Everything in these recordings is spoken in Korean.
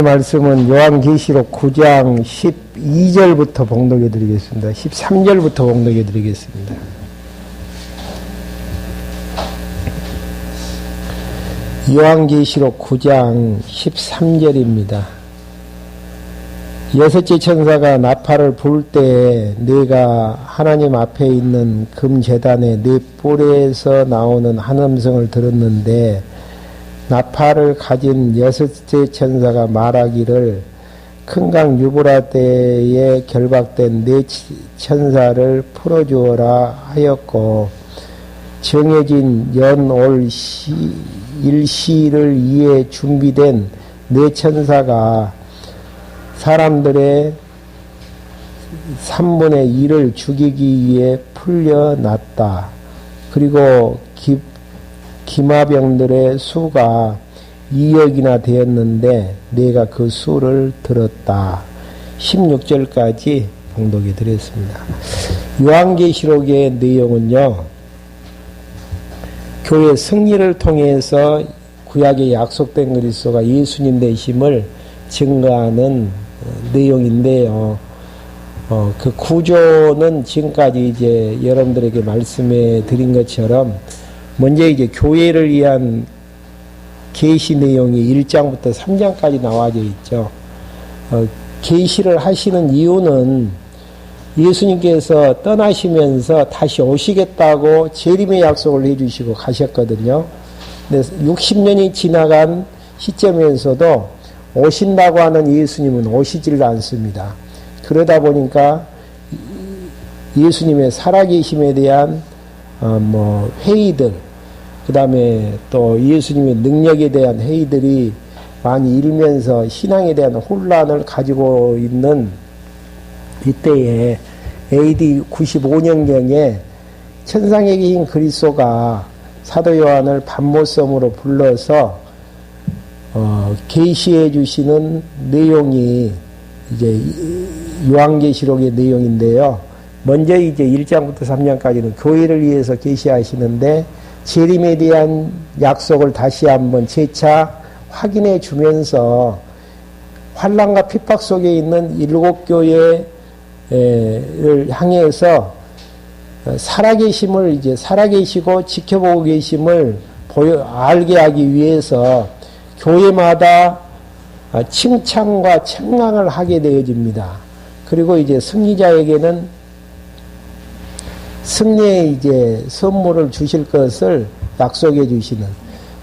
말씀은 요한계시록 9장 12절부터 봉독해 드리겠습니다. 13절부터 봉독해 드리겠습니다. 요한계시록 9장 13절입니다. 여섯째 천사가 나팔을 불 때에 내가 하나님 앞에 있는 금제단의 네 뿔에서 나오는 한 음성을 들었는데 나팔을 가진 여섯째 천사가 말하기를 큰 강 유브라데에 결박된 네 천사를 풀어주어라 하였고 정해진 연올 일시를 위해 준비된 네 천사가 사람들의 3분의 1을 죽이기 위해 풀려났다. 그리고 기마병들의 수가 2억이나 되었는데 내가 그 수를 들었다. 16절까지 봉독해 드렸습니다. 요한계시록의 내용은요, 교회 승리를 통해서 구약에 약속된 그리스도가 예수님 되심을 증거하는 내용인데요. 그 구조는 지금까지 이제 여러분들에게 말씀해 드린 것처럼 먼저 이제 교회를 위한 계시 내용이 1장부터 3장까지 나와져 있죠. 계시를 하시는 이유는 예수님께서 떠나시면서 다시 오시겠다고 재림의 약속을 해주시고 가셨거든요. 근데 60년이 지나간 시점에서도 오신다고 하는 예수님은 오시질 않습니다. 그러다 보니까 예수님의 살아계심에 대한 회의들, 그 다음에 또 예수님의 능력에 대한 회의들이 많이 일면서 신앙에 대한 혼란을 가지고 있는 이때에 AD 95년경에 천상에 계신 그리스도가 사도 요한을 반모섬으로 불러서 계시해 주시는 내용이 이제 요한계시록의 내용인데요. 먼저 이제 1장부터 3장까지는 교회를 위해서 계시하시는데 재림에 대한 약속을 다시 한번 재차 확인해 주면서 환난과 핍박 속에 있는 7교회를 향해서 살아계심을 이제 살아계시고 지켜보고 계심을 알게 하기 위해서 교회마다 칭찬과 책망을 하게 되어집니다. 그리고 이제 승리자에게는 승리의 이제 선물을 주실 것을 약속해 주시는,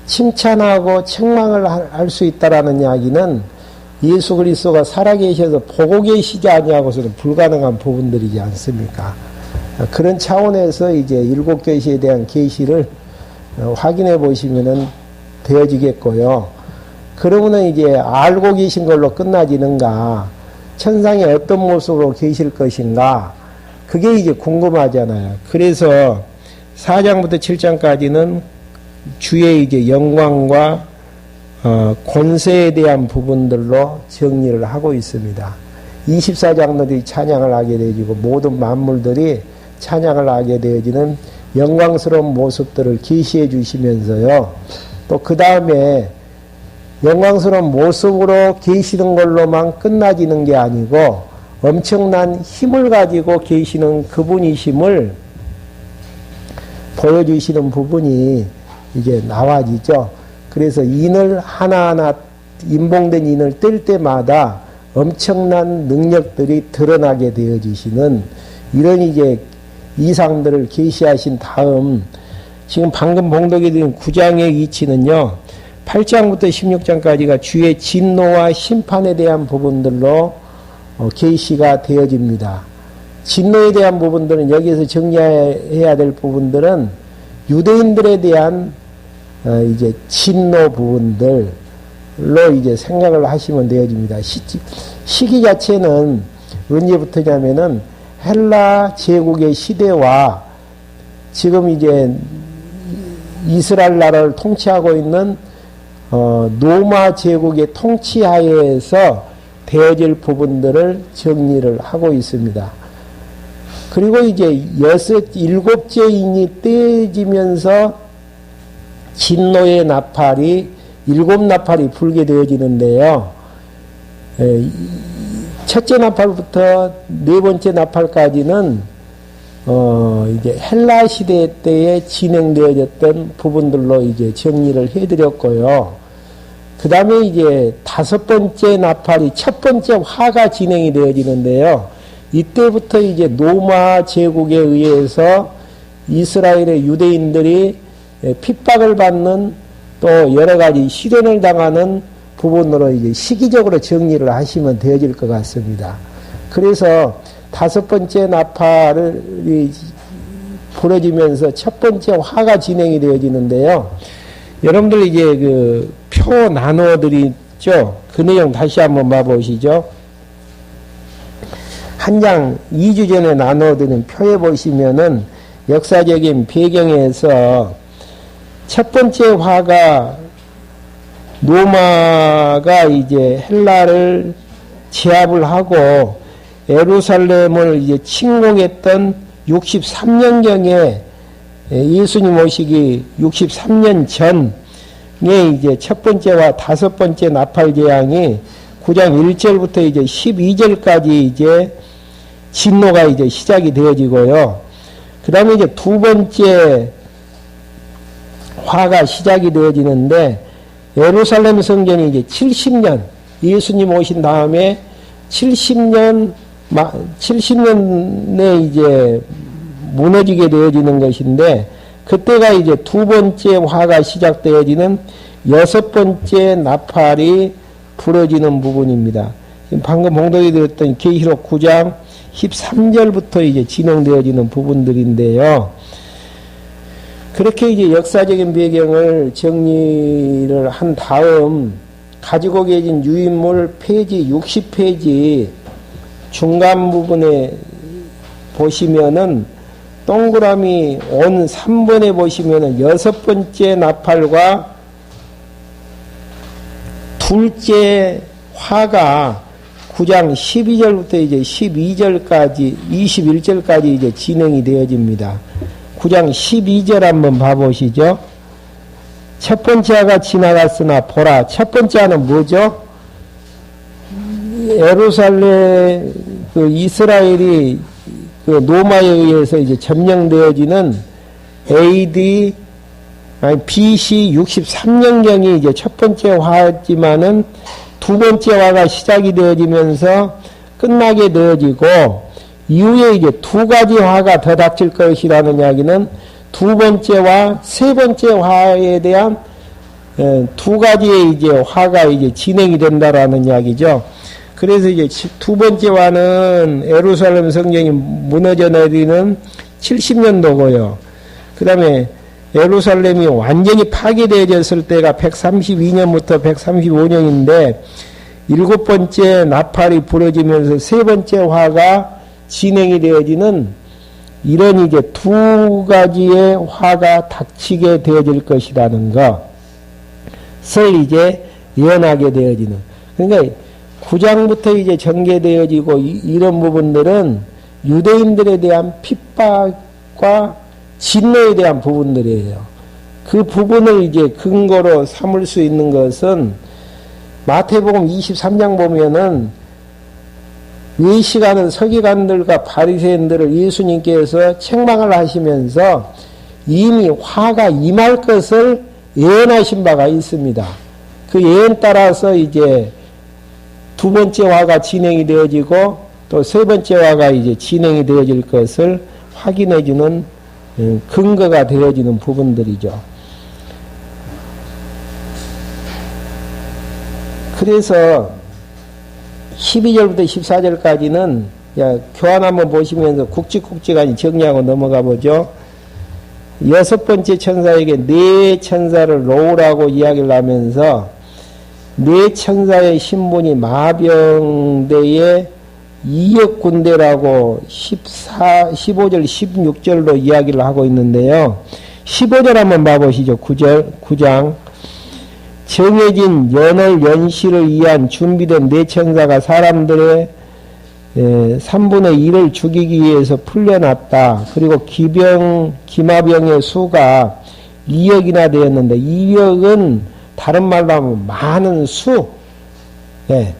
칭찬하고 책망을 할 수 있다라는 이야기는 예수 그리스도가 살아계셔서 보고 계시지 아니하고서는 불가능한 부분들이지 않습니까? 그런 차원에서 이제 7계시에 대한 계시를 확인해 보시면은 되어지겠고요. 그러면은 이제 알고 계신 걸로 끝나지는가? 천상에 어떤 모습으로 계실 것인가? 그게 이제 궁금하잖아요. 그래서 4장부터 7장까지는 주의 이제 영광과 권세에 대한 부분들로 정리를 하고 있습니다. 24장들이 찬양을 하게 되어지고 모든 만물들이 찬양을 하게 되어지는 영광스러운 모습들을 계시해 주시면서요. 또 그 다음에 영광스러운 모습으로 계시는 걸로만 끝나지는 게 아니고 엄청난 힘을 가지고 계시는 그분이심을 보여주시는 부분이 이제 나와지죠. 그래서 인을 하나하나 임봉된 인을 뗄 때마다 엄청난 능력들이 드러나게 되어지시는 이런 이제 이상들을 계시하신 다음 지금 방금 봉독해 드린 9장의 위치는요. 8장부터 16장까지가 주의 진노와 심판에 대한 부분들로 계시가 되어집니다. 진노에 대한 부분들은 여기에서 정리해야 될 부분들은 유대인들에 대한 이제 진노 부분들로 이제 생각을 하시면 되어집니다. 시기 자체는 언제부터냐면은 헬라 제국의 시대와 지금 이제 이스라엘 나라를 통치하고 있는 로마 제국의 통치하에서 되어질 부분들을 정리를 하고 있습니다. 그리고 이제 7째 인이 떼지면서 진노의 나팔이 7 나팔이 불게 되어지는데요. 첫째 나팔부터 네 번째 나팔까지는 이제 헬라 시대 때에 진행되어졌던 부분들로 이제 정리를 해드렸고요. 그 다음에 이제 다섯 번째 나팔이 첫 번째 화가 진행이 되어지는데요. 이때부터 이제 로마 제국에 의해서 이스라엘의 유대인들이 핍박을 받는 또 여러 가지 시련을 당하는 부분으로 이제 시기적으로 정리를 하시면 되어질 것 같습니다. 그래서 다섯 번째 나팔이 부러지면서 첫 번째 화가 진행이 되어지는데요. 여러분들 이제 그 표 나누어 드리죠. 그 내용 다시 한번 봐보시죠. 한 장 2주 전에 나누어 드린 표에 보시면은 역사적인 배경에서 첫 번째 화가 로마가 이제 헬라를 제압을 하고 예루살렘을 이제 침공했던 63년경에 예수님 오시기 63년 전에 이제 첫 번째와 다섯 번째 나팔 재앙이 9장 1절부터 이제 12절까지 이제 진노가 이제 시작이 되어지고요. 그 다음에 이제 두 번째 화가 시작이 되어지는데 예루살렘 성전이 이제 70년 예수님 오신 다음에 70년에 이제 무너지게 되어지는 것인데 그때가 이제 두 번째 화가 시작되어지는 여섯 번째 나팔이 부러지는 부분입니다. 방금 봉독해 드렸던 계시록 9장 13절부터 이제 진행되어지는 부분들인데요. 그렇게 이제 역사적인 배경을 정리를 한 다음 가지고 계신 유인물 페이지 60페이지 중간 부분에 보시면은 동그라미 온 3번에 보시면은 여섯 번째 나팔과 둘째 화가 9장 12절부터 이제 12절까지 21절까지 이제 진행이 되어집니다. 9장 12절 한번 봐보시죠. 첫 번째 화가 지나갔으나 보라. 첫 번째 화는 뭐죠? 예루살렘 그 이스라엘이 그 로마에 의해서 이제 점령되어지는 AD BC 63년경이 이제 첫 번째 화지만은 두 번째 화가 시작이 되어지면서 끝나게 되어지고 이후에 이제 두 가지 화가 더 닥칠 것이라는 이야기는 두 번째와 세 번째 화에 대한 두 가지의 이제 화가 이제 진행이 된다라는 이야기죠. 그래서 이제 두 번째 화는 예루살렘 성전이 무너져 내리는 70년도고요. 그 다음에 예루살렘이 완전히 파괴되어졌을 때가 132년부터 135년인데 일곱 번째 나팔이 부러지면서 세 번째 화가 진행이 되어지는 이런 이제 두 가지의 화가 닥치게 되어질 것이라는 것을 이제 예언하게 되어지는. 그러니까 9장부터 이제 전개되어지고 이런 부분들은 유대인들에 대한 핍박과 진노에 대한 부분들이에요. 그 부분을 이제 근거로 삼을 수 있는 것은 마태복음 23장 보면은 외식하는 서기관들과 바리새인들을 예수님께서 책망을 하시면서 이미 화가 임할 것을 예언하신 바가 있습니다. 그 예언 따라서 이제 두 번째 화가 진행이 되어지고 또 세 번째 화가 이제 진행이 되어질 것을 확인해주는 근거가 되어지는 부분들이죠. 그래서 12절부터 14절까지는 교환 한번 보시면서 굵직굵직하니 정리하고 넘어가 보죠. 여섯 번째 천사에게 네 천사를 놓으라고 이야기를 하면서 네 천사의 신분이 마병대의 2억 군대라고 15절 16절로 이야기를 하고 있는데요. 15절 한번 봐보시죠. 9장 정해진 연월 연시를 위한 준비된 네 천사가 사람들의 3분의 1을 죽이기 위해서 풀려났다. 그리고 기마병의 수가 2억이나 되었는데 2억은 다른 말로 하면 많은 수. 예.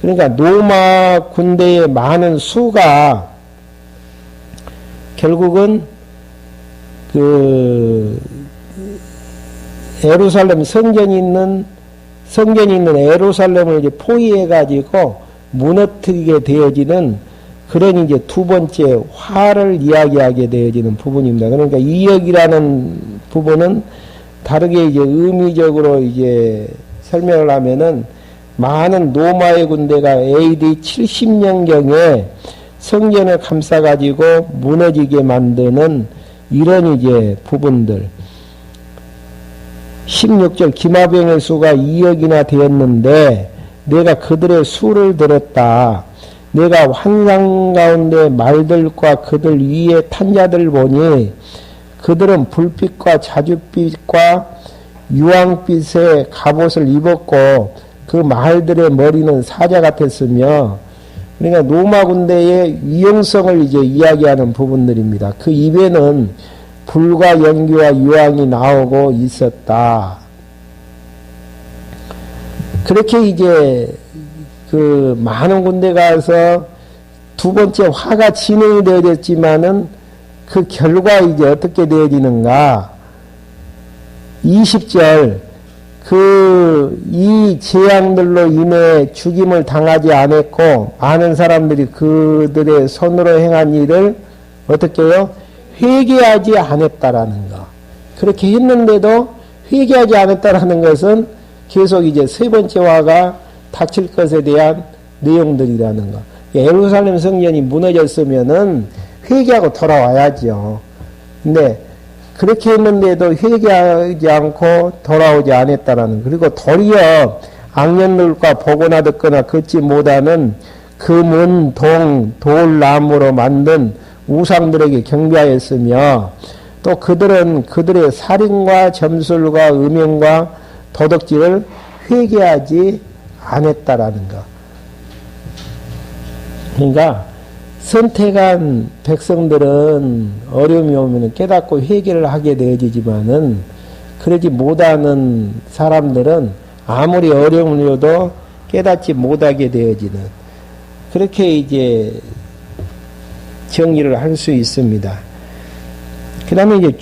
그러니까 로마 군대의 많은 수가 결국은 그 예루살렘 성전이 있는 예루살렘을 이제 포위해 가지고 무너뜨리게 되어지는 그런 이제 두 번째 화를 이야기하게 되어지는 부분입니다. 그러니까 이역이라는 부분은 다르게 이제 의미적으로 이제 설명을 하면은 많은 로마의 군대가 AD 70년경에 성전을 감싸가지고 무너지게 만드는 이런 이제 부분들. 16절 기마병의 수가 2억이나 되었는데 내가 그들의 수를 들었다. 내가 환상 가운데 말들과 그들 위에 탄 자들 보니 그들은 불빛과 자줏빛과 유황빛의 갑옷을 입었고 그 말들의 머리는 사자 같았으며 그러니까 로마 군대의 위용성을 이제 이야기하는 부분들입니다. 그 입에는 불과 연기와 유황이 나오고 있었다. 그렇게 이제 그 많은 군대 가서 두 번째 화가 진행이 되어졌지만은 그 결과 이제 어떻게 되어지는가? 20절 이 재앙들로 인해 죽임을 당하지 않았고 많은 사람들이 그들의 손으로 행한 일을 어떻게 해요? 회개하지 않았다라는 거. 그렇게 했는데도 회개하지 않았다라는 것은 계속 이제 세 번째 화가 닥칠 것에 대한 내용들이라는 거. 예루살렘 성전이 무너졌으면은 회개하고 돌아와야죠. 근데 그렇게 했는데도 회개하지 않고 돌아오지 않았다라는 거. 그리고 도리어 악년들과 보거나 듣거나 걷지 못하는 금은, 동, 돌, 나무로 만든 우상들에게 경배하였으며 또 그들은 그들의 살인과 점술과 음행과 도덕질을 회개하지 않았다라는 거. 그러니까 선택한 백성들은 어려움이 오면 깨닫고 회개를 하게 되어지지만은 그러지 못하는 사람들은 아무리 어려움을 줘도 깨닫지 못하게 되어지는 그렇게 이제 정리를 할 수 있습니다. 그 다음에 이제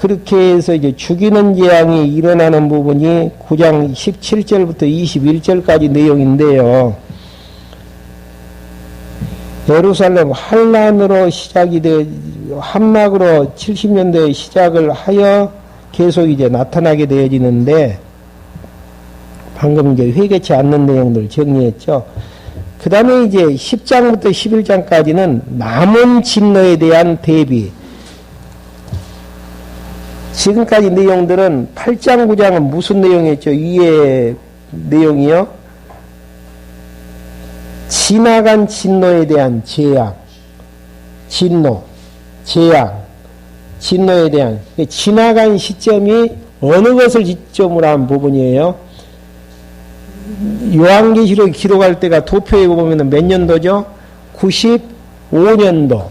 그렇게 해서 이제 죽이는 재앙이 일어나는 부분이 9장 17절부터 21절까지 내용인데요. 예루살렘 환란으로 시작이 함락으로 70년대에 시작을 하여 계속 이제 나타나게 되어지는데 방금 이제 회개치 않는 내용들 정리했죠. 그 다음에 이제 10장부터 11장까지는 남은 진노에 대한 대비. 지금까지 내용들은 8장, 9장은 무슨 내용이었죠? 위의 내용이요? 지나간 진노에 대한 재앙, 진노, 재앙, 진노에 대한 지나간 시점이 어느 것을 기점으로 한 부분이에요? 요한계시록 기록할 때가 도표에 보면 몇 년도죠? 95년도.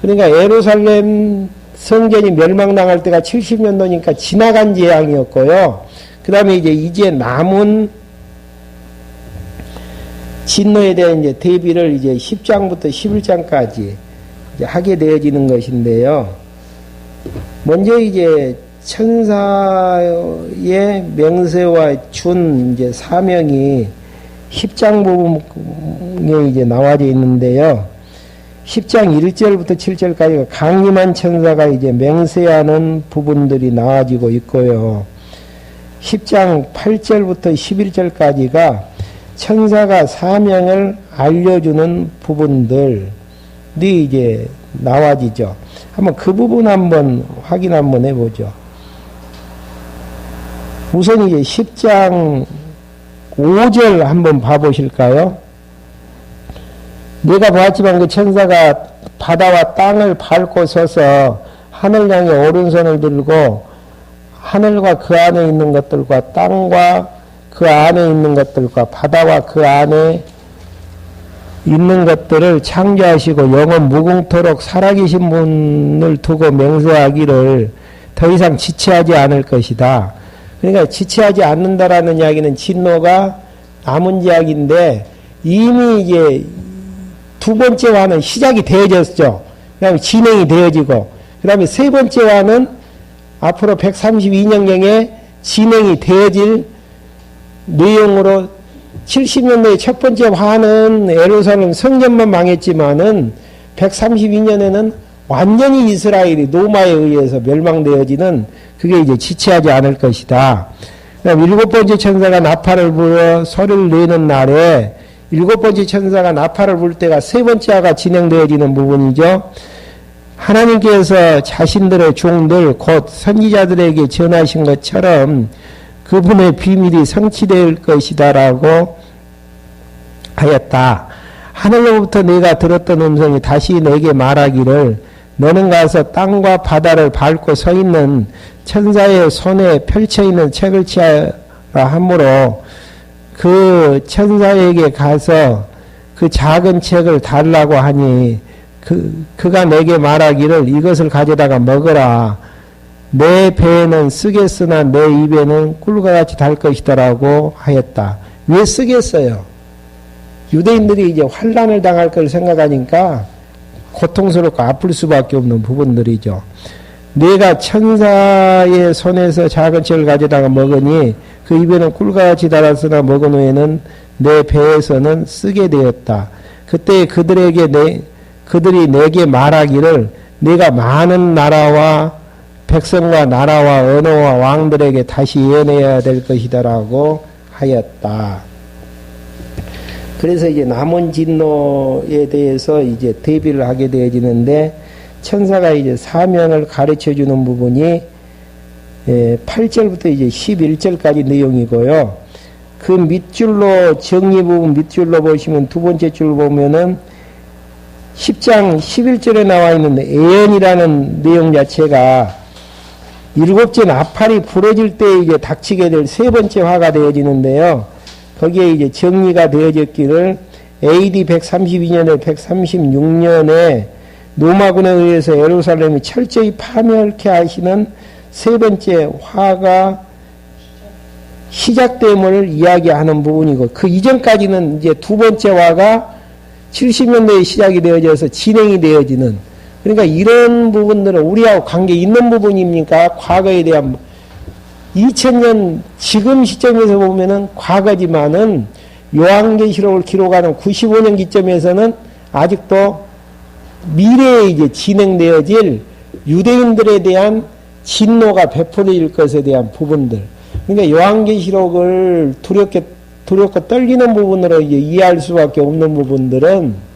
그러니까 예루살렘 성전이 멸망당할 때가 70년도니까 지나간 재앙이었고요. 그 다음에 이제 남은 진노에 대한 이제 대비를 이제 10장부터 11장까지 이제 하게 되어지는 것인데요. 먼저 이제 천사의 명세와 준 이제 사명이 10장 부분에 이제 나와져 있는데요. 10장 1절부터 7절까지가 강림한 천사가 이제 맹세하는 부분들이 나와지고 있고요. 10장 8절부터 11절까지가 천사가 사명을 알려주는 부분들이 이제 나와지죠. 한번 그 부분 한번 확인 한번 해보죠. 우선 이제 10장 5절 한번 봐보실까요? 내가 보았지만 그 천사가 바다와 땅을 밟고 서서 하늘 향해 오른손을 들고 하늘과 그 안에 있는 것들과 땅과 그 안에 있는 것들과 바다와 그 안에 있는 것들을 창조하시고 영원 무궁토록 살아계신 분을 두고 맹세하기를 더 이상 지체하지 않을 것이다. 그러니까 지체하지 않는다라는 이야기는 진노가 남은 이야기인데 이미 이제 두 번째 화는 시작이 되어졌죠. 그 다음에 진행이 되어지고, 그 다음에 세 번째 화는 앞으로 132년경에 진행이 되어질 내용으로 70년대의 첫 번째 화는 예루살렘 성전만 망했지만은 132년에는 완전히 이스라엘이 로마에 의해서 멸망되어지는 그게 이제 지체하지 않을 것이다. 그다음 일곱 번째 천사가 나팔을 불어 소리를 내는 날에 일곱 번째 천사가 나팔을 불 때가 세 번째 화가 진행되어지는 부분이죠. 하나님께서 자신들의 종들 곧 선지자들에게 전하신 것처럼 그분의 비밀이 성취될 것이다라고 하였다. 하늘로부터 내가 들었던 음성이 다시 내게 말하기를 너는 가서 땅과 바다를 밟고 서 있는 천사의 손에 펼쳐 있는 책을 취하라 하므로 그 천사에게 가서 그 작은 책을 달라고 하니 그가 내게 말하기를 이것을 가져다가 먹으라. 내 배에는 쓰겠으나 내 입에는 꿀과 같이 달 것이다라고 하였다. 왜 쓰겠어요? 유대인들이 이제 환란을 당할 걸 생각하니까 고통스럽고 아플 수밖에 없는 부분들이죠. 내가 천사의 손에서 작은 책을 가져다가 먹으니 그 입에는 꿀과 같이 달았으나 먹은 후에는 내 배에서는 쓰게 되었다. 그때 그들이 내게 말하기를 내가 많은 나라와 백성과 나라와 언어와 왕들에게 다시 예언해야 될 것이다라고 하였다. 그래서 이제 남은 진노에 대해서 이제 대비를 하게 되어지는데 천사가 이제 사명을 가르쳐 주는 부분이 8절부터 이제 11절까지 내용이고요. 그 밑줄로 정리 부분 밑줄로 보시면 두 번째 줄 보면은 10장 11절에 나와 있는 예언이라는 내용 자체가 일곱째 나팔이 부러질 때 이제 닥치게 될 세 번째 화가 되어지는데요. 거기에 이제 정리가 되어졌기를 AD 132년에 136년에 로마군에 의해서 예루살렘이 철저히 파멸케 하시는 세 번째 화가 시작됨을 이야기하는 부분이고 그 이전까지는 이제 두 번째 화가 70년대에 시작이 되어져서 진행이 되어지는 그러니까 이런 부분들은 우리하고 관계 있는 부분입니까? 과거에 대한 2000년 지금 시점에서 보면은 과거지만은 요한계시록을 기록하는 95년 기점에서는 아직도 미래에 이제 진행되어질 유대인들에 대한 진노가 베풀어질 것에 대한 부분들. 그러니까 요한계시록을 두렵고 떨리는 부분으로 이제 이해할 수밖에 없는 부분들은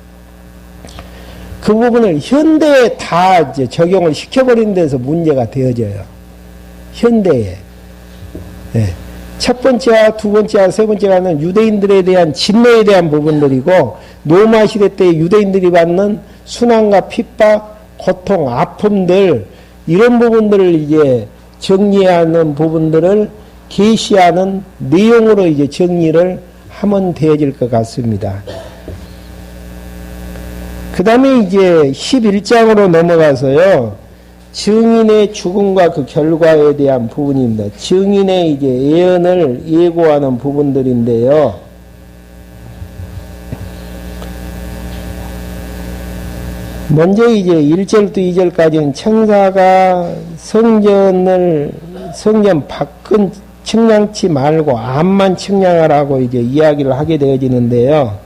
그 부분을 현대에 다 이제 적용을 시켜버리는 데서 문제가 되어져요. 현대에. 네. 첫 번째와 두 번째와 세 번째와는 유대인들에 대한 진노에 대한 부분들이고 로마 시대 때 유대인들이 받는 순환과 핍박, 고통, 아픔들 이런 부분들을 이제 정리하는 부분들을 계시하는 내용으로 이제 정리를 하면 되어질 것 같습니다. 그 다음에 이제 11장으로 넘어가서요. 증인의 죽음과 그 결과에 대한 부분입니다. 증인의 이제 예언을 예고하는 부분들인데요. 먼저 이제 1절부터 2절까지는 천사가 성전 밖은 측량치 말고 앞만 측량하라고 이제 이야기를 하게 되어지는데요.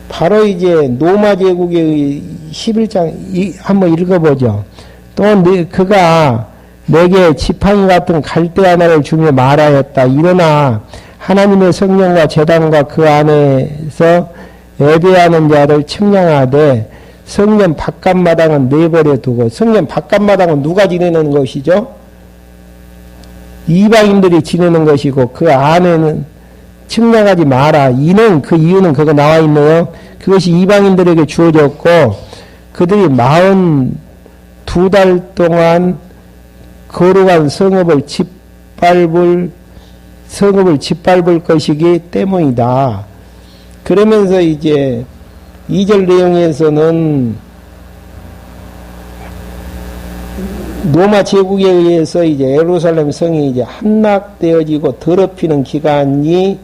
바로 이제 로마 제국의 11장 한번 읽어보죠. 또 그가 내게 지팡이 같은 갈대 하나를 주며 말하였다. 일어나 하나님의 성령과 제단과 그 안에서 예배하는 자를 측량하되 성전 바깥마당은 내버려 두고 성전 바깥마당은 누가 지내는 것이죠? 이방인들이 지내는 것이고 그 안에는 측량하지 마라. 이는 그 이유는 그거 나와 있네요. 그것이 이방인들에게 주어졌고 그들이 42달 동안 거룩한 성읍을 짓밟을 것이기 때문이다. 그러면서 이제 2절 내용에서는 로마 제국에 의해서 이제 예루살렘 성이 이제 함락되어지고 더럽히는 기간이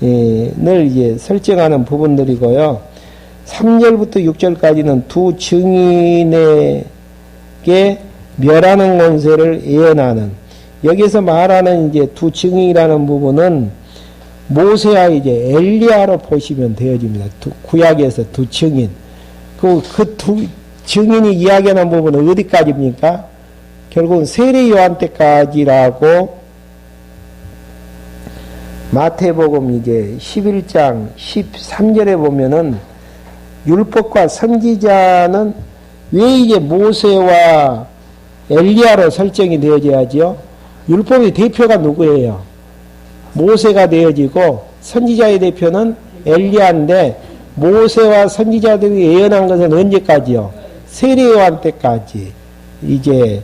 늘 이제 설정하는 부분들이고요. 3절부터 6절까지는 두 증인에게 멸하는 권세를 예언하는, 여기서 말하는 이제 두 증인이라는 부분은 모세와 이제 엘리야로 보시면 되어집니다. 구약에서 두 증인. 그 두 증인이 이야기하는 부분은 어디까지입니까? 결국은 세례 요한 때까지라고 마태복음 이제 11장 13절에 보면은 율법과 선지자는 왜 이제 모세와 엘리야로 설정이 되어져야죠? 율법의 대표가 누구예요? 모세가 되어지고 선지자의 대표는 엘리야인데 모세와 선지자들이 예언한 것은 언제까지요? 세례요한 때까지. 이제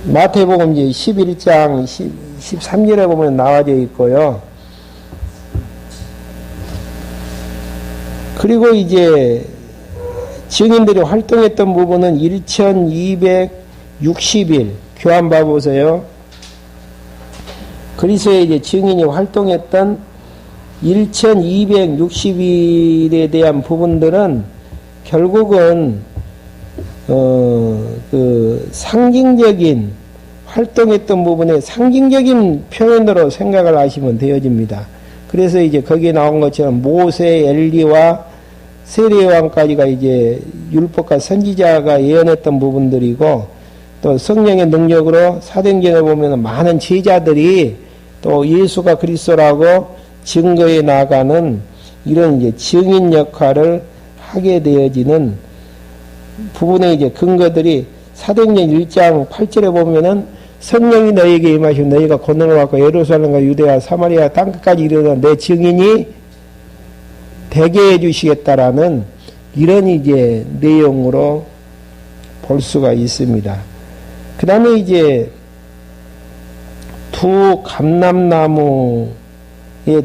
마태복음 이제 11장 13절에 보면 나와져 있고요. 그리고 이제 증인들이 활동했던 부분은 1260일 교환 봐보세요. 그리스도의 이제 증인이 활동했던 1260일에 대한 부분들은 결국은 그 상징적인 활동했던 부분에 상징적인 표현으로 생각을 하시면 되어집니다. 그래서 이제 거기에 나온 것처럼 모세, 엘리와 세례요한까지가 이제 율법과 선지자가 예언했던 부분들이고, 또 성령의 능력으로 사도행전에 보면 많은 제자들이 또 예수가 그리스도라고 증거해 나가는 이런 이제 증인 역할을 하게 되어지는 부분의 이제 근거들이 사도행전 1장 8절에 보면은 성령이 너희에게 임하시고 너희가 권능을 받고 예루살렘과 유대와 사마리아 땅끝까지 이르러 내 증인이 되게 해주시겠다라는 이런 이제 내용으로 볼 수가 있습니다. 그 다음에 이제 두 감람나무에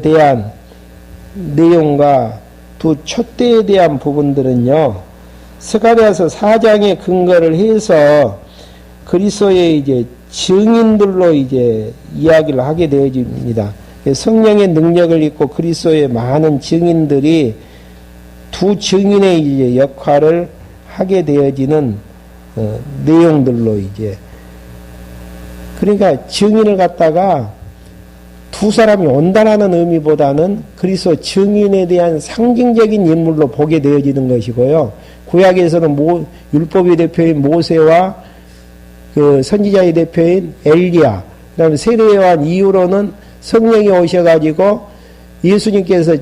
대한 내용과 두 촛대에 대한 부분들은요, 스가랴서 4장에 근거를 해서 그리스도의 이제 증인들로 이제 이야기를 하게 되어집니다. 성령의 능력을 입고 그리스도의 많은 증인들이 두 증인의 이제 역할을 하게 되어지는 내용들로 이제, 그러니까 증인을 갖다가 두 사람이 온다라는 의미보다는 그리스도 증인에 대한 상징적인 인물로 보게 되어지는 것이고요. 구약에서는 율법의 대표인 모세와 그 선지자의 대표인 엘리야, 그다음에 세례요한 이후로는 성령이 오셔가지고 예수님께서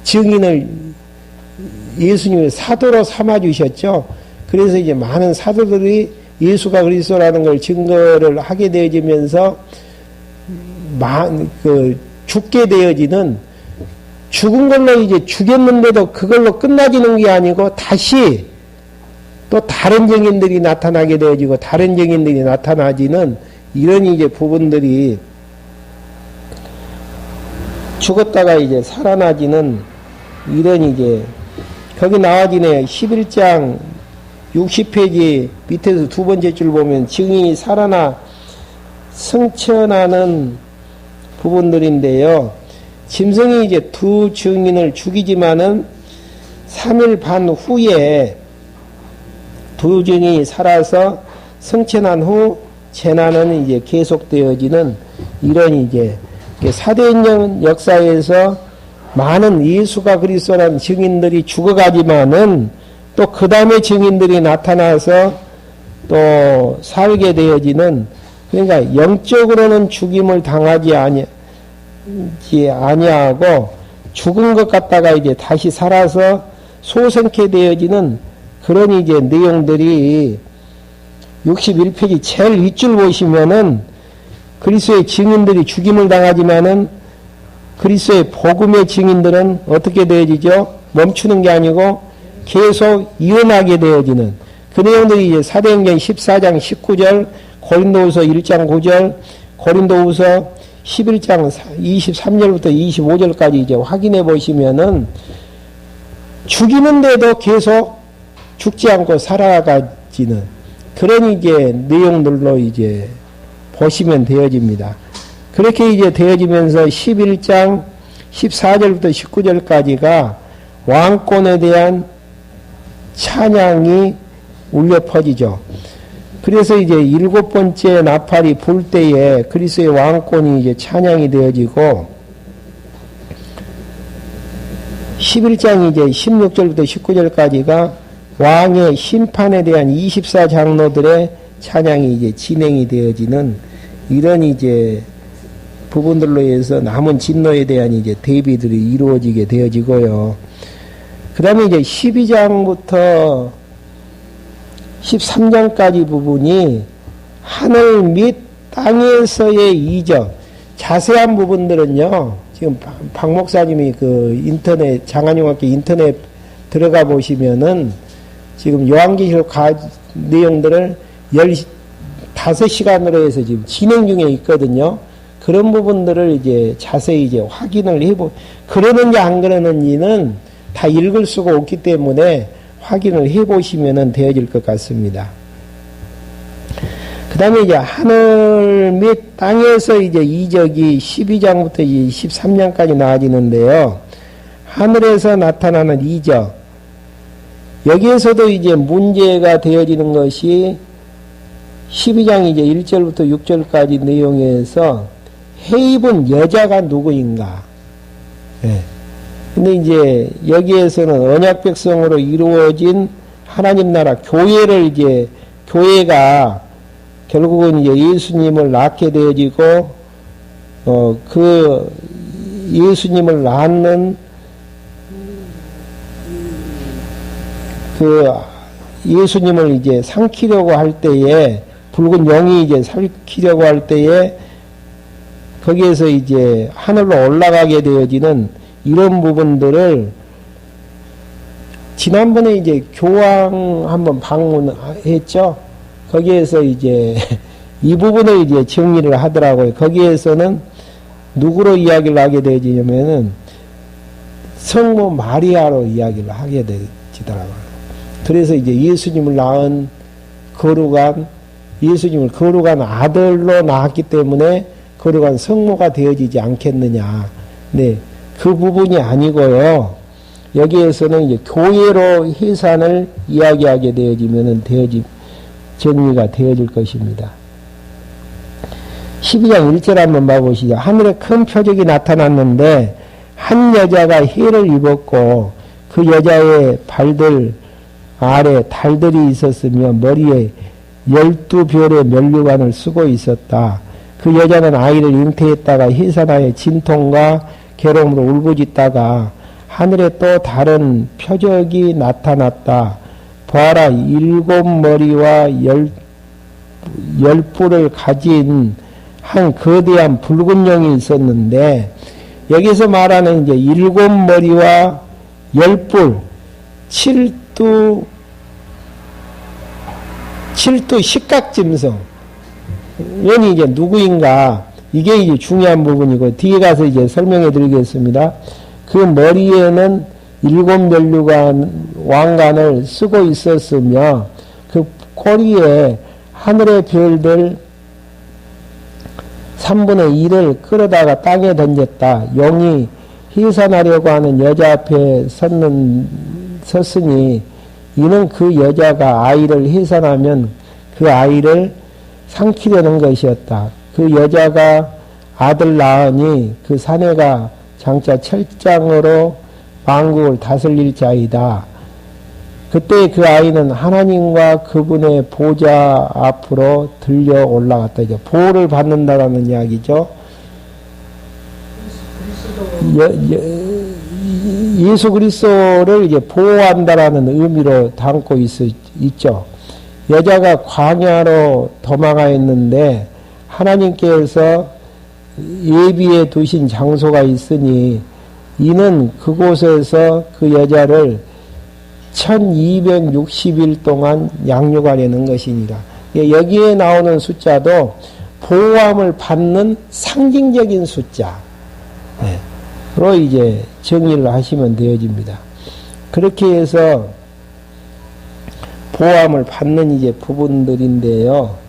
증인을 예수님을 사도로 삼아 주셨죠. 그래서 이제 많은 사도들이 예수가 그리스도라는 걸 증거를 하게 되어지면서 죽게 되어지는, 죽은 걸로 이제 죽였는데도 그걸로 끝나지는 게 아니고 다시 또 다른 증인들이 나타나게 되어지고 다른 증인들이 나타나지는 이런 이제 부분들이 죽었다가 이제 살아나지는 이런 이제 거기 나와지네요. 11장 60페이지 밑에서 두 번째 줄 보면 증인이 살아나 승천하는 부분들인데요. 짐승이 이제 두 증인을 죽이지만은 3일 반 후에 두 증인이 살아서 승천한 후 재난은 이제 계속되어지는 이런 이제 사도행전 역사에서 많은 예수가 그리스도라는 증인들이 죽어가지만은 또 그 다음에 증인들이 나타나서 또 살게 되어지는, 그러니까 영적으로는 죽임을 당하지 아니하고 죽은 것 같다가 이제 다시 살아서 소생케 되어지는 그런 이제 내용들이 61페이지 제일 윗줄 보시면은 그리스도의 증인들이 죽임을 당하지만은 그리스도의 복음의 증인들은 어떻게 되어지죠? 멈추는 게 아니고 계속 이어나게 되어지는 그 내용들이 이제 사도행전 14장 19절, 고린도후서 1장 9절, 고린도후서 11장 23절부터 25절까지 이제 확인해 보시면은 죽이는데도 계속 죽지 않고 살아가지는 그런 이제 내용들로 이제 보시면 되어집니다. 그렇게 이제 되어지면서 11장 14절부터 19절까지가 왕권에 대한 찬양이 울려 퍼지죠. 그래서 이제 7번째 나팔이 불 때에 그리스도의 왕권이 이제 찬양이 되어지고 11장 이제 16절부터 19절까지가 왕의 심판에 대한 24장로들의 찬양이 이제 진행이 되어지는 이런 이제 부분들로 해서 남은 진노에 대한 이제 대비들이 이루어지게 되어지고요. 그 다음에 이제 12장부터 13장까지 부분이 하늘 및 땅에서의 이적, 자세한 부분들은요, 지금 박 목사님이 그 인터넷, 장안용학교 인터넷 들어가 보시면은 지금 요한계시록 내용들을 15시간으로 해서 지금 진행 중에 있거든요. 그런 부분들을 이제 자세히 이제 확인을 그러는지 안 그러는지는 다 읽을 수가 없기 때문에 확인을 해보시면 되어질 것 같습니다. 그 다음에 이제 하늘 및 땅에서 이제 이적이 12장부터 13장까지 나아지는데요. 하늘에서 나타나는 이적. 여기에서도 이제 문제가 되어지는 것이 12장 이제 1절부터 6절까지 내용에서 해입은 여자가 누구인가. 네. 근데 이제 여기에서는 언약 백성으로 이루어진 하나님 나라 교회를 이제 교회가 결국은 이제 예수님을 낳게 되어지고 그 예수님을 낳는 그 예수님을 이제 삼키려고 할 때에 붉은 영이 이제 삼키려고 할 때에 거기에서 이제 하늘로 올라가게 되어지는 이런 부분들을 지난번에 이제 교황 한번 방문했죠. 거기에서 이제 이 부분을 이제 정리를 하더라고요. 거기에서는 누구로 이야기를 하게 되지냐면은 성모 마리아로 이야기를 하게 되더라고요. 그래서 이제 예수님을 낳은 예수님을 거룩한 아들로 낳았기 때문에 거룩한 성모가 되어지지 않겠느냐. 네. 그 부분이 아니고요. 여기에서는 이제 교회로 해산을 이야기하게 되어지면은 정리가 되어질 것입니다. 12장 1절 한번 봐보시죠. 하늘에 큰 표적이 나타났는데 한 여자가 해를 입었고 그 여자의 발들 아래 달들이 있었으며 머리에 12별의 면류관을 쓰고 있었다. 그 여자는 아이를 잉태했다가 해산하여 진통과 괴로움으로 울부짖다가 하늘에 또 다른 표적이 나타났다. 보아라, 7머리와 10뿔을 가진 한 거대한 붉은 영이 있었는데 여기서 말하는 이제 7머리와 10뿔, 7두 식각짐승 연이 이제 누구인가? 이게 이제 중요한 부분이고, 뒤에 가서 이제 설명해 드리겠습니다. 그 머리에는 7면류관 왕관을 쓰고 있었으며, 그 꼬리에 하늘의 별들 3분의 1을 끌어다가 땅에 던졌다. 용이 해산하려고 하는 여자 앞에 섰으니, 이는 그 여자가 아이를 해산하면 그 아이를 삼키려는 것이었다. 그 여자가 아들 낳으니 그 사내가 장차 철장으로 만국을 다스릴 자이다. 그때 그 아이는 하나님과 그분의 보좌 앞으로 들려 올라갔다. 이제 보호를 받는다라는 이야기죠. 예수 그리스도를 이제 보호한다라는 의미로 담고 있죠. 여자가 광야로 도망하였는데 하나님께서 예비해 두신 장소가 있으니 이는 그곳에서 그 여자를 1260일 동안 양육하려는 것이니라. 여기에 나오는 숫자도 보호함을 받는 상징적인 숫자로 이제 정리를 하시면 되어집니다. 그렇게 해서 보호함을 받는 이제 부분들인데요.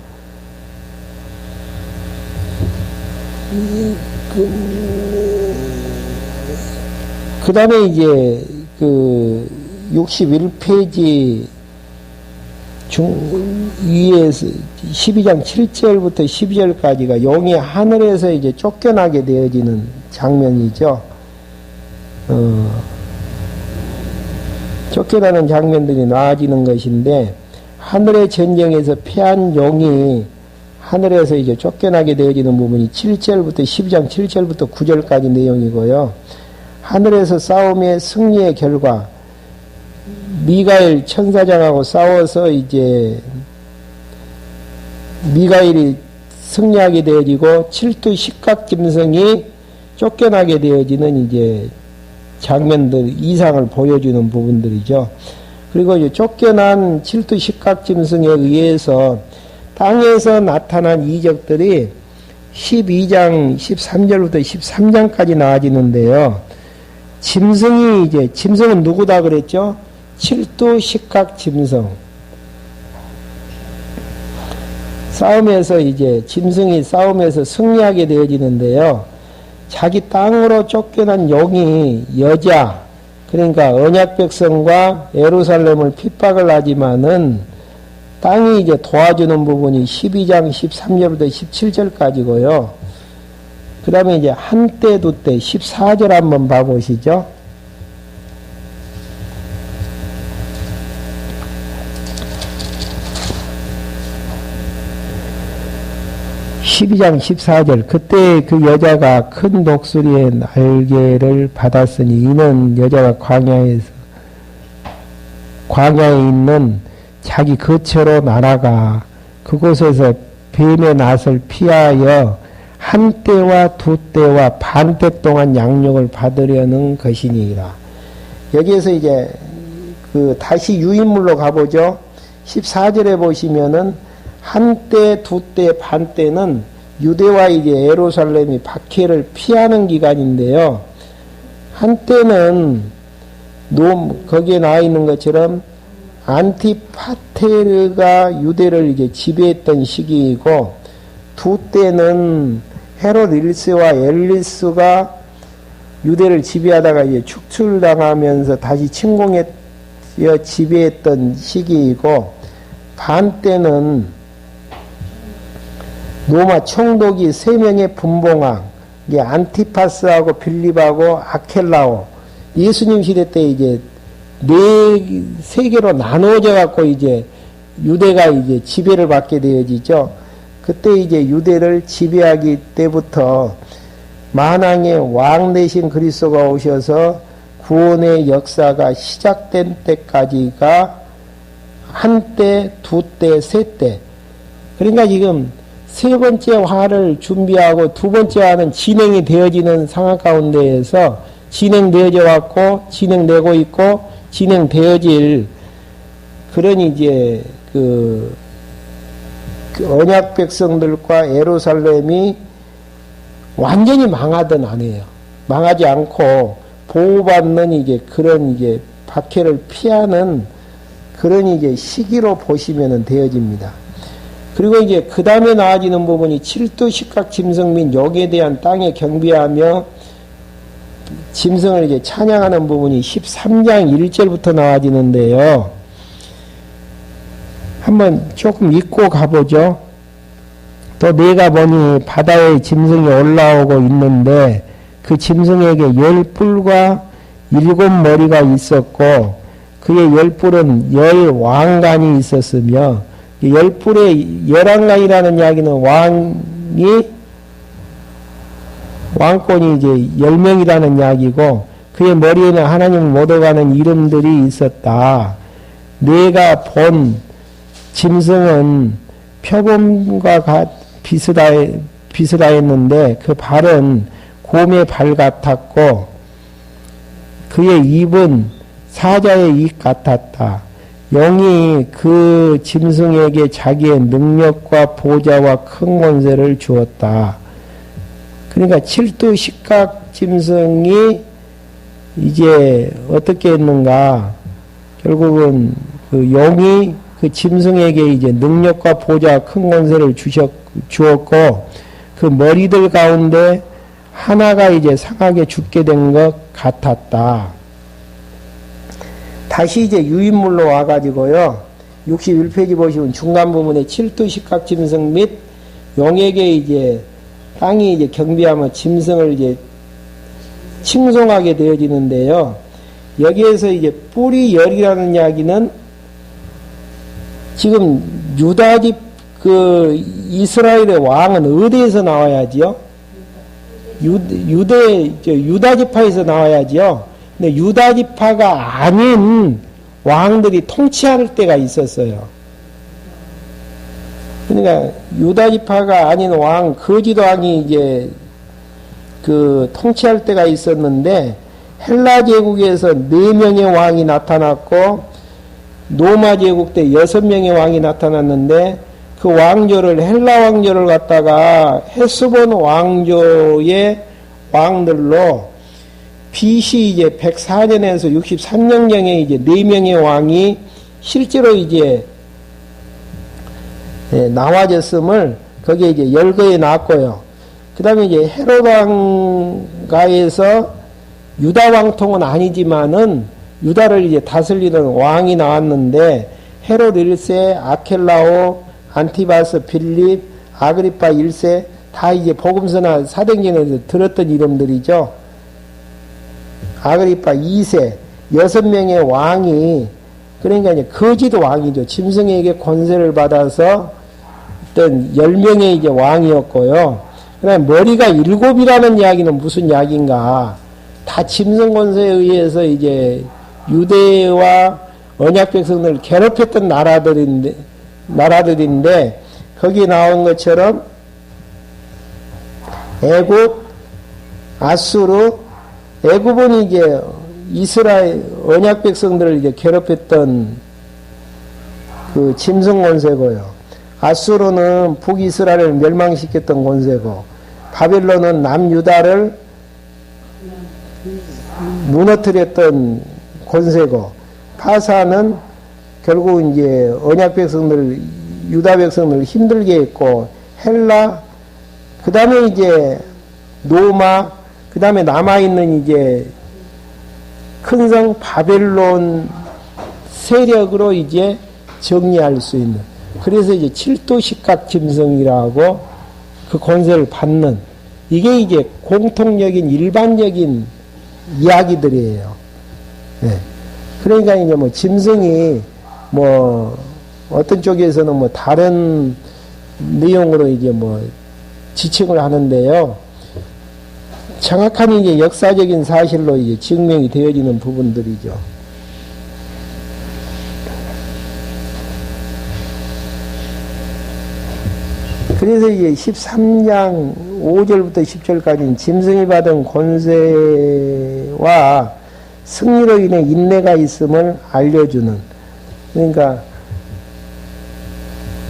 그 다음에 이제 그 61페이지 위에서 12장 7절부터 12절까지가 용이 하늘에서 이제 쫓겨나게 되어지는 장면이죠. 쫓겨나는 장면들이 나아지는 것인데, 하늘의 전쟁에서 패한 용이 하늘에서 이제 쫓겨나게 되어지는 부분이 7절부터 12장 7절부터 9절까지 내용이고요. 하늘에서 싸움의 승리의 결과, 미가엘 천사장하고 싸워서 이제 미가엘이 승리하게 되어지고 칠두 식각짐승이 쫓겨나게 되어지는 이제 장면들, 이상을 보여주는 부분들이죠. 그리고 이제 쫓겨난 칠두 식각짐승에 의해서 땅에서 나타난 이적들이 12장 13절부터 13장까지 나아지는데요. 짐승은 누구다 그랬죠? 칠두 식각짐승. 싸움에서 이제 짐승이 싸움에서 승리하게 되어지는데요. 자기 땅으로 쫓겨난 용이 여자, 그러니까 언약백성과 예루살렘을 핍박을 하지만은 땅이 이제 도와주는 부분이 12장 13절부터 17절까지고요. 그 다음에 이제 한때 두때 14절 한번 봐보시죠. 12장 14절. 그때 그 여자가 큰 독수리의 날개를 받았으니 이는 여자가 광야에 있는 자기 거처로 날아가 그곳에서 뱀의 낫을 피하여 한 때와 두 때와 반 때 동안 양육을 받으려는 것이니라. 여기에서 이제 다시 유인물로 가보죠. 14절에 보시면은 한때, 두때, 반때는 유대와 이제 예루살렘이 박해를 피하는 기간인데요. 한때는 거기에 나와 있는 것처럼 안티파테르가 유대를 이제 지배했던 시기이고, 두때는 헤롯 1세와 엘리스가 유대를 지배하다가 이제 축출당하면서 다시 침공해 지배했던 시기이고, 반때는 로마 총독이 3명의 분봉왕, 이게 안티파스하고 빌립하고 아켈라오, 예수님 시대 때 이제 세 개로 나누어져 갖고 이제 유대가 이제 지배를 받게 되어지죠. 그때 이제 유대를 지배하기 때부터 만왕의 왕 대신 그리스도가 오셔서 구원의 역사가 시작된 때까지가 한때, 두때, 세때. 그러니까 지금 세 번째 화를 준비하고 두 번째 화는 진행이 되어지는 상황 가운데에서 진행되어져 왔고, 진행되고 있고, 진행되어질 그런 이제 언약 백성들과 예루살렘이 완전히 망하던 아니에요. 망하지 않고 보호받는 이제 그런 이제 박해를 피하는 그런 이제 시기로 보시면 되어집니다. 그리고 이제 그 다음에 나아지는 부분이 칠두 식각 짐승 및 욕에 대한 땅에 경배하며 짐승을 이제 찬양하는 부분이 13장 1절부터 나와지는데요. 한번 조금 읽고 가보죠. 또 내가 보니 바다에 짐승이 올라오고 있는데 그 짐승에게 10뿔과 7머리가 있었고 그의 10뿔은 10왕관이 있었으며 10뿔의 11관이라는 이야기는 왕권이 이제 10명이라는 이야기고 그의 머리에는 하나님을 못 얻어가는 이름들이 있었다. 내가 본 짐승은 표범과 비슷하였는데 그 발은 곰의 발 같았고 그의 입은 사자의 입 같았다. 영이 그 짐승에게 자기의 능력과 보좌와 큰 권세를 주었다. 그러니까 칠두 식각 짐승이 이제 어떻게 했는가? 결국은 그 영이 그 짐승에게 이제 능력과 보좌와 큰 권세를 주었고 그 머리들 가운데 하나가 이제 상하게 죽게 된 것 같았다. 다시 이제 유인물로 와가지고요. 61페이지 보시면 중간 부분에 칠두 식각 짐승 및 용에게 이제 땅이 이제 경비하면 짐승을 이제 칭송하게 되어지는데요. 여기에서 이제 뿌리 열이라는 이야기는 지금 유다집 그 이스라엘의 왕은 어디에서 나와야지요? 유다지파에서 나와야지요. 근데 유다지파가 아닌 왕들이 통치할 때가 있었어요. 그러니까 유다지파가 아닌 왕, 거짓 왕이 이제 그 통치할 때가 있었는데 헬라 제국에서 4명의 왕이 나타났고 로마 제국 때 6명의 왕이 나타났는데 그 왕조를 헬라 왕조를 갖다가 헤스본 왕조의 왕들로 BC 이제 104년에서 63년경에 이제 4명의 왕이 실제로 이제 나와졌음을 거기에 이제 열거해 놨고요. 그 다음에 이제 헤롯 왕가에서 유다 왕통은 아니지만은 유다를 이제 다스리는 왕이 나왔는데 헤롯 1세, 아켈라오, 안티바스, 필립, 아그리파 1세 다 이제 복음서나 사도행전에서 들었던 이름들이죠. 아그리파 2세 6명의 왕이 그러니까 이제 거짓 왕이죠. 짐승에게 권세를 받아서 어떤 10명의 이제 왕이었고요. 그다음에 머리가 7이라는 이야기는 무슨 이야기인가? 다 짐승 권세에 의해서 이제 유대와 언약 백성들을 괴롭혔던 나라들인데 거기에 나온 것처럼 애굽, 아수르, 애굽은 이제 이스라엘 언약 백성들을 이제 괴롭혔던 그 짐승 권세고요. 아수르는 북이스라엘을 멸망시켰던 권세고, 바벨론은 남유다를 무너뜨렸던 권세고, 파사는 결국 이제 언약 백성들, 유다 백성들을 힘들게 했고, 헬라, 그 다음에 이제 로마, 그 다음에 남아있는 이제 큰 성 바벨론 세력으로 이제 정리할 수 있는. 그래서 이제 칠도 식각 짐승이라고 그 권세를 받는. 이게 이제 공통적인 일반적인 이야기들이에요. 네. 그러니까 이제 뭐 짐승이 뭐 어떤 쪽에서는 뭐 다른 내용으로 이제 뭐 지칭을 하는데요. 정확한 이제 역사적인 사실로 이제 증명이 되어지는 부분들이죠. 그래서 이제 13장 5절부터 10절까지는 짐승이 받은 권세와 승리로 인해 인내가 있음을 알려주는, 그러니까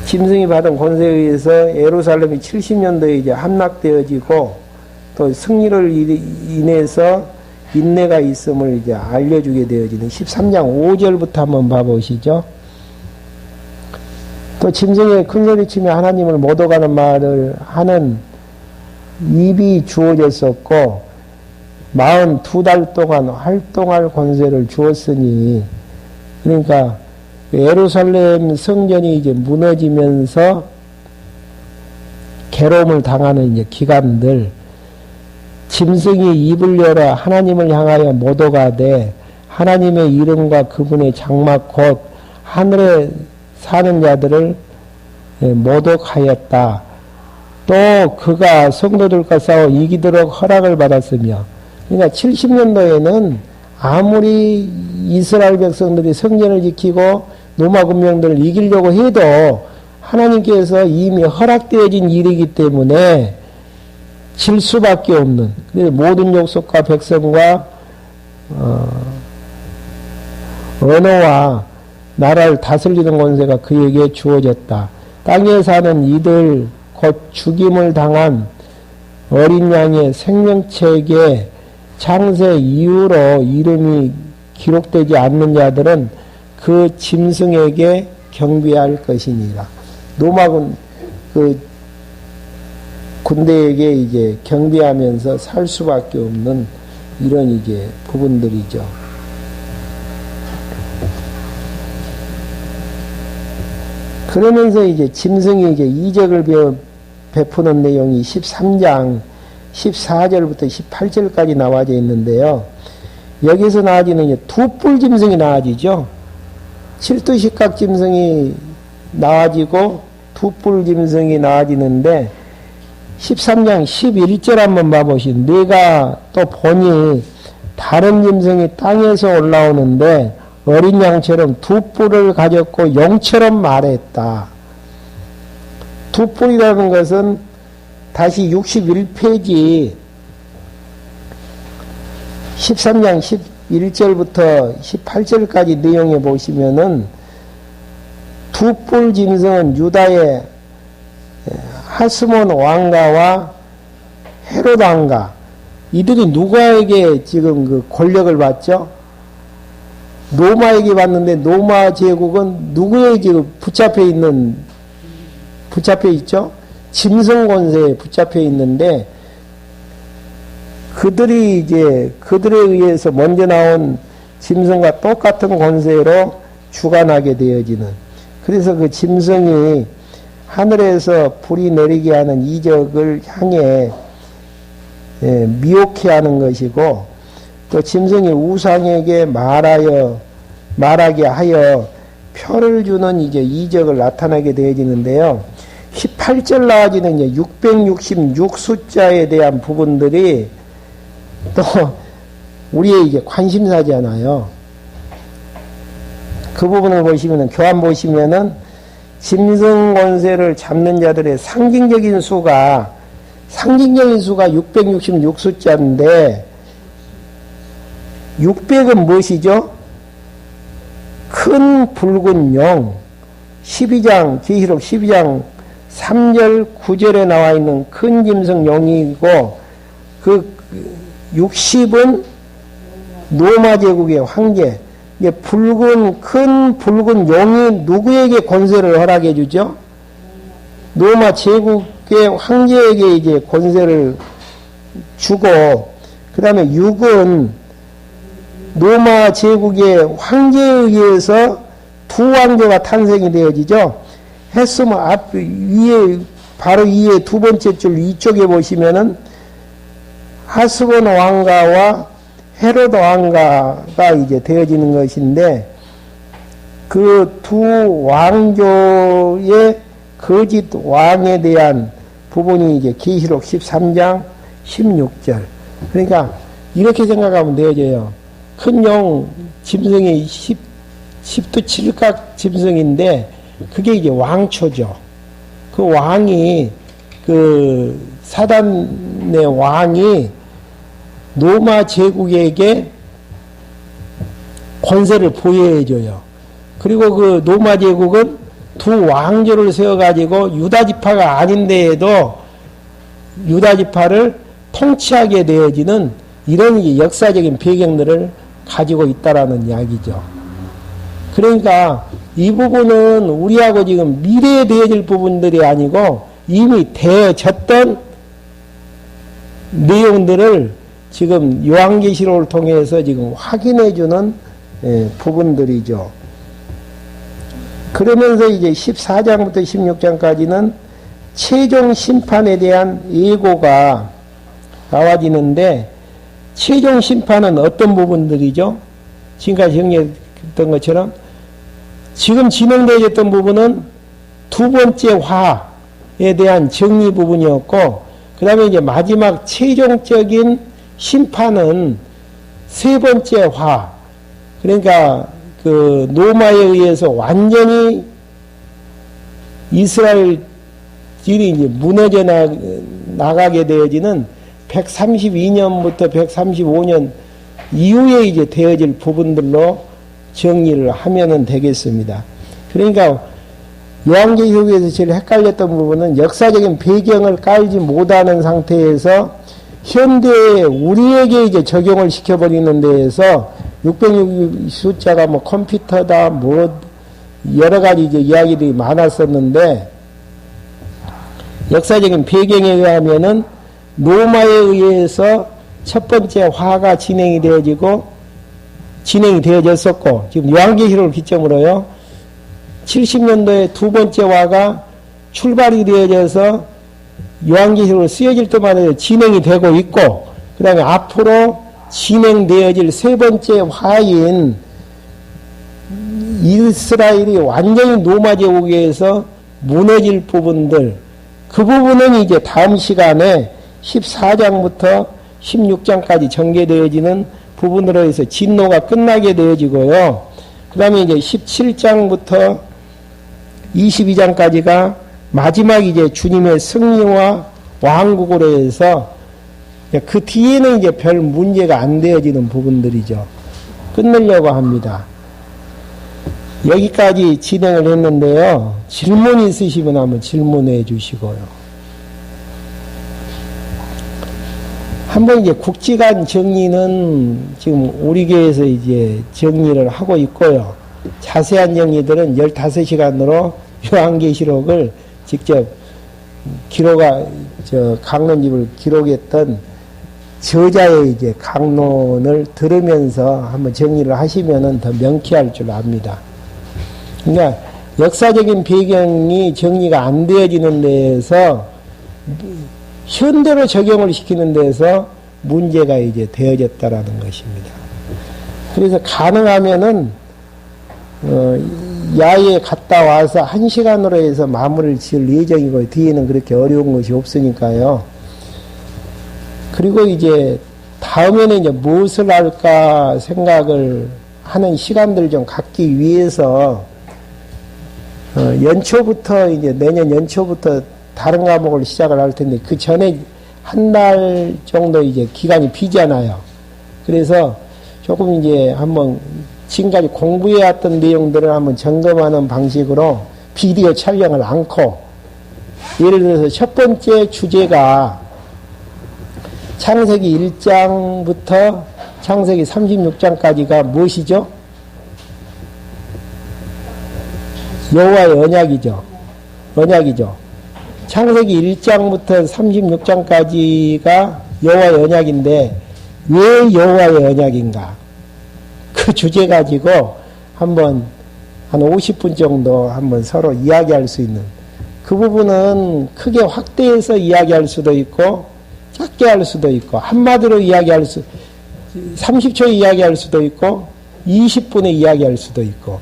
짐승이 받은 권세에 의해서 예루살렘이 70년도에 이제 함락되어지고 또 승리를 인해서 인내가 있음을 이제 알려주게 되어지는 13장 5절부터 한번 봐보시죠. 또 짐승의 큰 소리 치며 하나님을 못 오가는 말을 하는 입이 주어졌었고 42달 동안 활동할 권세를 주었으니, 그러니까 예루살렘 성전이 이제 무너지면서 괴로움을 당하는 이제 기간들, 짐승이 입을 열어 하나님을 향하여 못 오가되 하나님의 이름과 그분의 장막 곧 하늘에 사는 자들을 모독하였다. 또 그가 성도들과 싸워 이기도록 허락을 받았으며, 그러니까 70년도에는 아무리 이스라엘 백성들이 성전을 지키고 로마 군병들을 이기려고 해도 하나님께서 이미 허락되어진 일이기 때문에 질 수밖에 없는, 모든 족속과 백성과 언어와 나라를 다스리는 권세가 그에게 주어졌다. 땅에 사는 이들 곧 죽임을 당한 어린 양의 생명책에 창세 이후로 이름이 기록되지 않는 자들은 그 짐승에게 경배할 것이니라. 로마군 그 군대에게 이제 경비하면서 살 수밖에 없는 이런 이제 부분들이죠. 그러면서 이제 짐승이 이제 이적을 베푸는 내용이 13장 14절부터 18절까지 나와져 있는데요. 여기서 나와지는 이제 두뿔 짐승이 나와지죠. 칠두식각 짐승이 나와지고 두뿔 짐승이 나와지는데 13장 11절 한번 봐보시면 내가 또 보니 다른 짐승이 땅에서 올라오는데 어린 양처럼 두 뿔을 가졌고 용처럼 말했다. 두 뿔이라는 것은 다시 61페이지 13장 11절부터 18절까지 내용에 보시면은 두 뿔 짐승은 유다의 하스몬 왕가와 헤롯 왕가, 이들이 누구에게 지금 그 권력을 받죠? 로마에게 받는데 로마 제국은 누구에 지금 붙잡혀 있죠? 짐승 권세에 붙잡혀 있는데 그들이 이제 그들에 의해서 먼저 나온 짐승과 똑같은 권세로 주관하게 되어지는, 그래서 그 짐승이 하늘에서 불이 내리게 하는 이적을 향해 미혹해 하는 것이고, 또 짐승이 우상에게 말하게 하여 표를 주는 이제 이적을 나타나게 되어지는데요. 18절 나와지는 이제 666 숫자에 대한 부분들이 또 우리의 이제 관심사잖아요. 그 부분을 보시면은, 교환 보시면은 짐승 권세를 잡는 자들의 상징적인 수가 666 숫자인데, 600은 무엇이죠? 큰 붉은 용, 12장, 계시록 12장 3절, 9절에 나와 있는 큰 짐승 용이고, 그 60은 로마 제국의 황제, 이게 큰 붉은 용이 누구에게 권세를 허락해 주죠? 로마 제국의 황제에게 이제 권세를 주고, 그 다음에 6은 로마 제국의 황제에 의해서 두 왕제가 탄생이 되어지죠. 했으면 바로 위에 두 번째 줄 이쪽에 보시면은 하스본 왕가와 헤롯 왕가가 이제 되어지는 것인데, 그 두 왕조의 거짓 왕에 대한 부분이 이제 계시록 13장 16절. 그러니까 이렇게 생각하면 되어져요. 큰 용 짐승이 10두 7각 짐승인데 그게 이제 왕초죠. 그 왕이, 그 사단의 왕이 로마 제국에게 권세를 보여줘요. 그리고 그 로마 제국은 두 왕조를 세워가지고 유다 지파가 아닌데에도 유다 지파를 통치하게 되어지는 이런 역사적인 배경들을 가지고 있다라는 이야기죠. 그러니까 이 부분은 우리하고 지금 미래에 되어질 부분들이 아니고 이미 되어졌던 내용들을 지금 요한계시록을 통해서 지금 확인해주는 부분들이죠. 그러면서 이제 14장부터 16장까지는 최종 심판에 대한 예고가 나와지는데, 최종 심판은 어떤 부분들이죠? 지금까지 정리했던 것처럼 지금 진행되어졌던 부분은 두 번째 화에 대한 정리 부분이었고, 그 다음에 이제 마지막 최종적인 심판은 세 번째 화, 그러니까 그 로마에 의해서 완전히 이스라엘이 이제 무너져 나가게 되어지는 132년부터 135년 이후에 이제 되어질 부분들로 정리를 하면은 되겠습니다. 그러니까 요한계시록에서 제일 헷갈렸던 부분은 역사적인 배경을 깔지 못하는 상태에서 현대에 우리에게 이제 적용을 시켜버리는 데에서 606 숫자가 뭐 컴퓨터다 뭐 여러 가지 이제 이야기들이 많았었는데, 역사적인 배경에 의하면은 로마에 의해서 첫 번째 화가 진행이 되어졌었고, 지금 요한계시록을 기점으로요, 70년도에 두 번째 화가 출발이 되어져서 요한계시록으로 쓰여질 때마다 진행이 되고 있고, 그 다음에 앞으로 진행되어질 세 번째 화인 이스라엘이 완전히 로마 제국에 의해서 무너질 부분들, 그 부분은 이제 다음 시간에 14장부터 16장까지 전개되어지는 부분으로 해서 진노가 끝나게 되어지고요. 그 다음에 이제 17장부터 22장까지가 마지막 이제 주님의 승리와 왕국으로 해서 그 뒤에는 이제 별 문제가 안 되어지는 부분들이죠. 끝내려고 합니다. 여기까지 진행을 했는데요. 질문 있으시면 한번 질문해 주시고요. 한번 이제 국지관 정리는 지금 우리 교회에서 이제 정리를 하고 있고요. 자세한 정리들은 15시간으로 요한계시록을 직접 강론집을 기록했던 저자의 이제 강론을 들으면서 한번 정리를 하시면은 더 명쾌할 줄 압니다. 그러니까 역사적인 배경이 정리가 안 되어지는 데에서 현대로 적용을 시키는 데서 문제가 이제 되어졌다라는 것입니다. 그래서 가능하면은 야외에 갔다 와서 1시간으로 해서 마무리를 지을 예정이고, 뒤에는 그렇게 어려운 것이 없으니까요. 그리고 이제 다음에는 이제 무엇을 할까 생각을 하는 시간들을 좀 갖기 위해서 연초부터 이제 내년 연초부터 다른 과목을 시작을 할 텐데, 그 전에 한 달 정도 이제 기간이 비잖아요. 그래서 조금 이제 한번 지금까지 공부해왔던 내용들을 한번 점검하는 방식으로 비디오 촬영을 않고, 예를 들어서 첫 번째 주제가 창세기 1장부터 창세기 36장까지가 무엇이죠? 여호와의 언약이죠. 창세기 1장부터 36장까지가 여호와의 언약인데, 왜 여호와의 언약인가? 그 주제 가지고 한번 한 50분 정도 한번 서로 이야기할 수 있는, 그 부분은 크게 확대해서 이야기할 수도 있고 작게 할 수도 있고, 한마디로 30초에 이야기할 수도 있고 20분에 이야기할 수도 있고.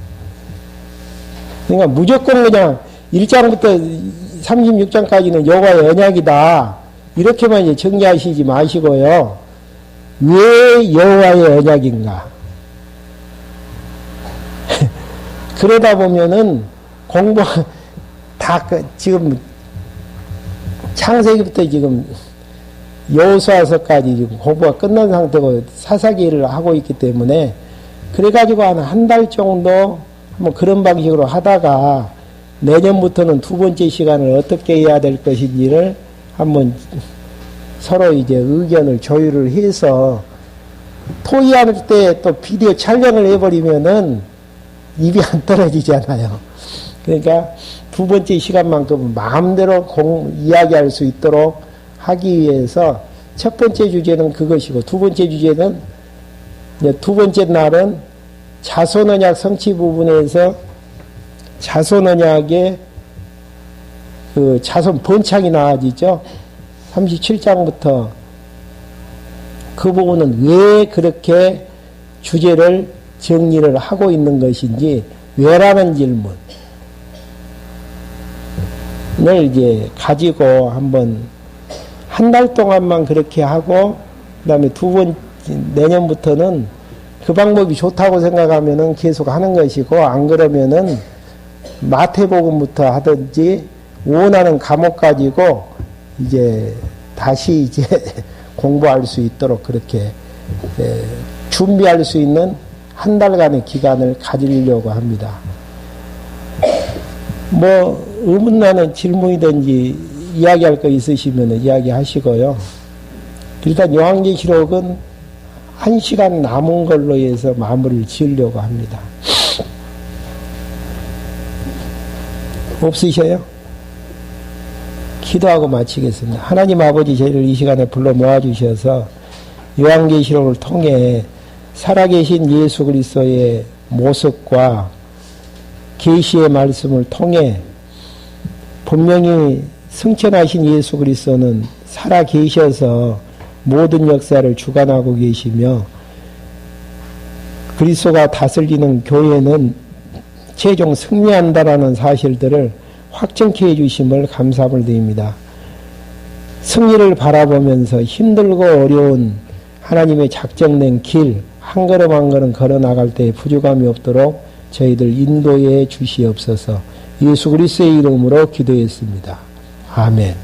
그러니까 무조건 그냥 1장부터 36장까지는 여호와의 언약이다, 이렇게만 이제 정리하시지 마시고요. 왜 여호와의 언약인가? 그러다 보면은 공부 다 지금 창세기부터 지금 여호수아서까지 지금 공부가 끝난 상태고 사사기를 하고 있기 때문에, 그래가지고 한 달 정도 뭐 그런 방식으로 하다가 내년부터는 두 번째 시간을 어떻게 해야 될 것인지를 한번 서로 이제 의견을 조율을 해서, 토의할 때 또 비디오 촬영을 해버리면은 입이 안 떨어지잖아요. 그러니까 두 번째 시간만큼은 마음대로 이야기할 수 있도록 하기 위해서 첫 번째 주제는 그것이고, 두 번째 주제는, 두 번째 날은 자손언약 성취 부분에서 자손언약의 그 자손 번창이 나아지죠. 37장부터 그 부분은 왜 그렇게 주제를 정리를 하고 있는 것인지, 왜라는 질문을 이제 가지고 한번 한 달 동안만 그렇게 하고, 그 다음에 내년부터는 그 방법이 좋다고 생각하면은 계속 하는 것이고, 안 그러면은 마태복음부터 하든지 원하는 과목 가지고 이제 다시 이제 공부할 수 있도록 그렇게 준비할 수 있는 한 달간의 기간을 가지려고 합니다. 뭐 의문나는 질문이든지 이야기할 거 있으시면 이야기하시고요. 일단 요한계시록은 1시간 남은 걸로 해서 마무리를 지으려고 합니다. 없으셔요? 기도하고 마치겠습니다. 하나님 아버지, 저희를 이 시간에 불러 모아주셔서 요한계시록을 통해 살아계신 예수 그리스도의 모습과 계시의 말씀을 통해 분명히 승천하신 예수 그리스도는 살아계셔서 모든 역사를 주관하고 계시며 그리스도가 다스리는 교회는 최종 승리한다라는 사실들을 확정케 해주심을 감사함을 드립니다. 승리를 바라보면서 힘들고 어려운 하나님의 작정된 길 한 걸음 한 걸음 걸어 나갈 때 부족함이 없도록 저희들 인도해 주시옵소서. 예수 그리스도의 이름으로 기도했습니다. 아멘.